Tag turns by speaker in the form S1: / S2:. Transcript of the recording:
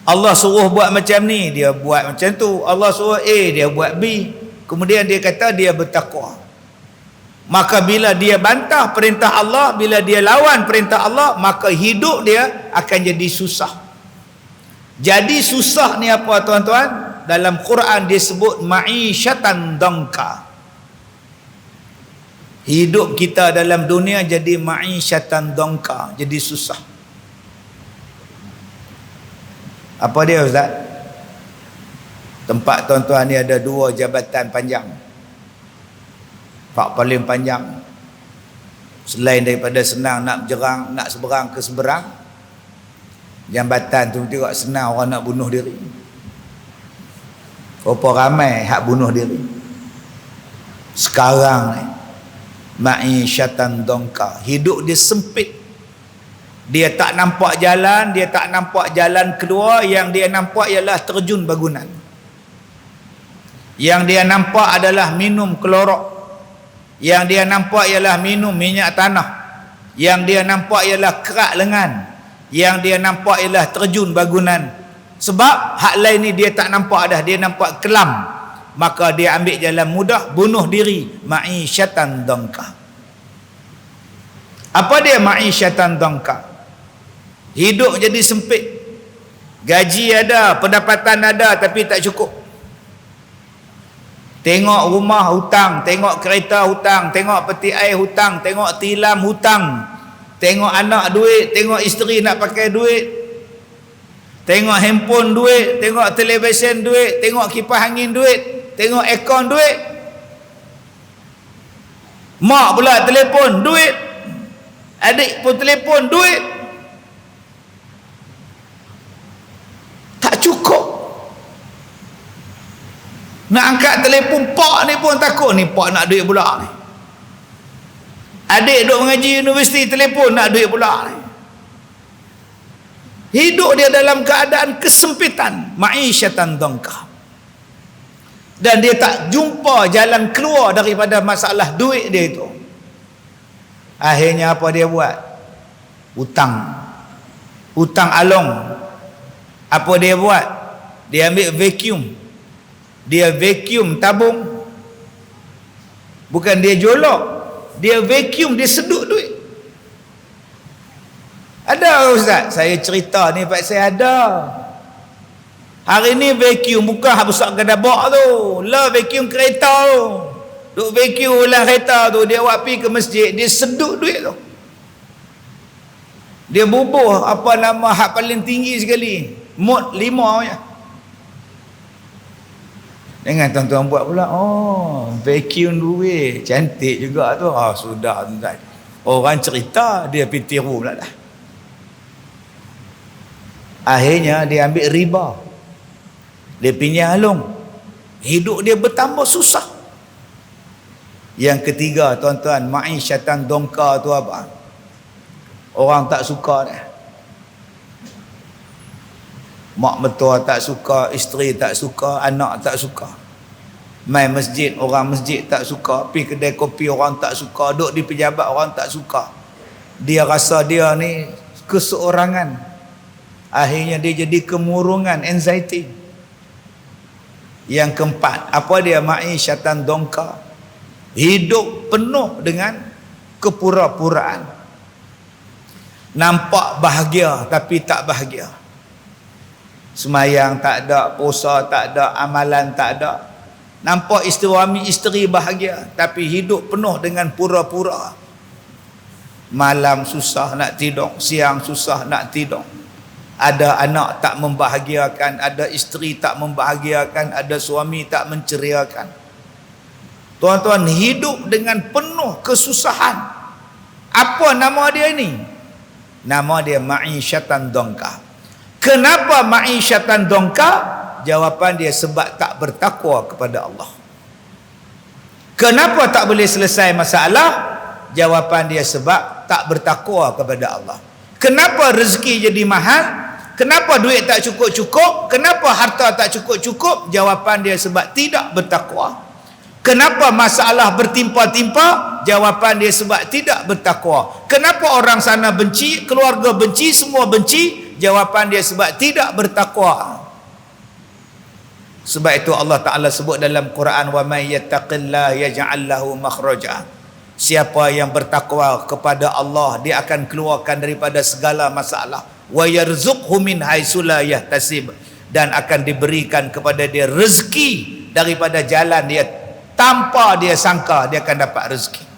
S1: Allah suruh buat macam ni, dia buat macam tu. Allah suruh A, dia buat B. Kemudian dia kata dia bertakwa. Maka bila dia bantah perintah Allah, bila dia lawan perintah Allah, maka hidup dia akan jadi susah. Jadi susah ni apa tuan-tuan? Dalam Quran disebut ma'isyatan dangka. Hidup kita dalam dunia jadi ma'isyatan dangka, jadi susah. Apa dia Ustaz? Tempat tuan-tuan ni ada 2 jabatan panjang. Pak paling panjang. Selain daripada senang nak berjerang, nak seberang ke seberang, jambatan tu tengok senang orang nak bunuh diri. Berapa ramai hak bunuh diri sekarang ni. Ma'isyatan dangka, hidup dia sempit. Dia tak nampak jalan, dia tak nampak jalan keluar. Yang dia nampak ialah terjun bangunan. Yang dia nampak adalah minum klorok. Yang dia nampak ialah minum minyak tanah. Yang dia nampak ialah kerak lengan. Yang dia nampak ialah terjun bangunan. Sebab hak lain ni dia tak nampak dah, dia nampak kelam. Maka dia ambil jalan mudah, bunuh diri. Ma'isyatan dangka. Apa dia ma'isyatan dangka? Hidup jadi sempit. Gaji ada, pendapatan ada, tapi tak cukup. Tengok rumah hutang, tengok kereta hutang, tengok peti air hutang, tengok tilam hutang, tengok anak duit, tengok isteri nak pakai duit, tengok handphone duit, tengok televisyen duit, tengok kipas angin duit, tengok aircon duit. Mak pula telefon duit, adik pun telefon duit. Tak cukup. Nak angkat telefon pak ni pun takut, ni pak nak duit pula ni. Adik duk mengaji universiti, telefon nak duit pula ni. Hidup dia dalam keadaan kesempitan, ma'isyatan dangka. Dan dia tak jumpa jalan keluar daripada masalah duit dia itu. Akhirnya apa dia buat? Hutang. Hutang along. Apa dia buat? Dia ambil vacuum. Dia vacuum tabung. Bukan dia jolok, dia vacuum, dia sedut duit. Ada Ustaz? Saya cerita ni Pak, saya ada. Hari ni vacuum bukan hak besar gedabak tu. Lah vacuum kereta tu. Duk vacuum lah kereta tu, dia buat pergi ke masjid, dia sedut duit tu. Dia bubuh apa nama hak paling tinggi sekali, mod 5 je. Dengan tuan-tuan buat pula, oh vacuum duit, cantik juga tu. Sudah tuan-tuan, orang cerita, dia pergi tiru pula dah. Akhirnya dia ambil riba, dia pinjam halong, hidup dia bertambah susah. Yang ketiga tuan-tuan, ma'isyatan dangka tu apa? Orang tak suka dah. Mak mertua tak suka, isteri tak suka, anak tak suka. Mai masjid, orang masjid tak suka. Pergi kedai kopi, orang tak suka. Duduk di pejabat, orang tak suka. Dia rasa dia ni keseorangan. Akhirnya dia jadi kemurungan, anxiety. Yang keempat, apa dia? Ma'isyatan dangka. Hidup penuh dengan kepura-puraan. Nampak bahagia tapi tak bahagia. Semayang tak ada, puasa tak ada, amalan tak ada. Nampak suami isteri bahagia, tapi hidup penuh dengan pura-pura. Malam susah nak tidur, siang susah nak tidur. Ada anak tak membahagiakan, ada isteri tak membahagiakan, ada suami tak menceriakan. Tuan-tuan, hidup dengan penuh kesusahan. Apa nama dia ini? Nama dia ma'isyatan dangka. Kenapa ma'isyatan dangka? Jawapan dia sebab tak bertakwa kepada Allah. Kenapa tak boleh selesai masalah? Jawapan dia sebab tak bertakwa kepada Allah. Kenapa rezeki jadi mahal? Kenapa duit tak cukup-cukup? Kenapa harta tak cukup-cukup? Jawapan dia sebab tidak bertakwa. Kenapa masalah bertimpa-timpa? Jawapan dia sebab tidak bertakwa. Kenapa orang sana benci, keluarga benci, semua benci? Jawapan dia sebab tidak bertakwa. Sebab itu Allah Ta'ala sebut dalam Quran, wa may yattaqillah yaj'al lahu makhraja. Siapa yang bertakwa kepada Allah, dia akan keluarkan daripada segala masalah. Wa yarzuqhu min haitsu la yahtasib, dan akan diberikan kepada dia rezeki daripada jalan dia tanpa dia sangka dia akan dapat rezeki.